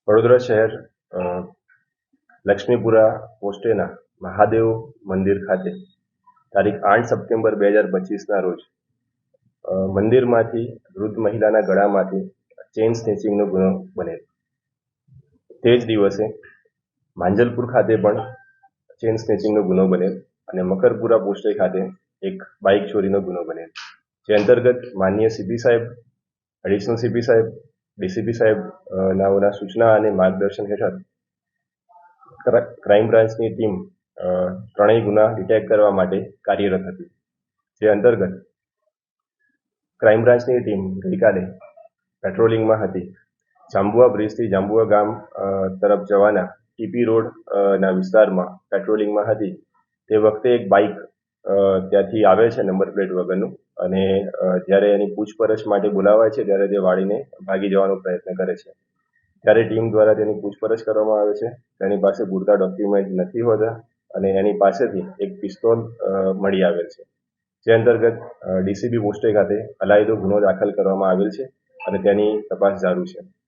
વડોદરા શહેર લક્ષ્મીપુરા પોસ્ટેના મહાદેવ મંદિર ખાતે તારીખ 8 સપ્ટેમ્બર 2025ના રોજ મંદિરમાંથી વૃદ્ધ મહિલાના ગળામાંથી ચેઇન સ્નેચિંગનો ગુનો બનેલ. તે જ દિવસે માંજલપુર ખાતે પણ ચેઇન સ્નેચિંગનો ગુનો બનેલ અને મકરપુરા પોસ્ટે ખાતે એક બાઇક ચોરીનો ગુનો બનેલ. જે અંતર્ગત માનનીય સીપી સાહેબ, એડિશનલ સીપી સાહેબ, ડીસીપી સાહેબ નાઓના સૂચના અને માર્ગદર્શન હેઠળ ક્રાઇમ બ્રાન્ચની ટીમ ત્રણેય ગુના ડિટેક્ટ કરવા માટે કાર્યરત હતી. જે અંતર્ગત ક્રાઇમ બ્રાન્ચની ટીમ ગઈકાલે પેટ્રોલિંગમાં હતી. જાંબુઆ બ્રિજથી જાંબુઆ ગામ તરફ જવાના ટીપી રોડ ના વિસ્તારમાં પેટ્રોલિંગમાં હતી. તે વખતે એક બાઇક ત્યાંથી આવે છે નંબર પ્લેટ વગરનું, અને જ્યારે એની પૂછપરછ માટે બોલાવાય છે ત્યારે તે વાળીને ભાગી જવાનો પ્રયત્ન કરે છે. ત્યારે ટીમ દ્વારા તેની પૂછપરછ કરવામાં આવે છે. તેની પાસે પૂરતા ડોક્યુમેન્ટ નથી હોતા અને એની પાસેથી એક પિસ્તોલ મળી આવેલ છે. જે અંતર્ગત ડીસીબી પોસ્ટે ખાતે અલાયદો ગુનો દાખલ કરવામાં આવેલ છે અને તેની તપાસ ચાલુ છે.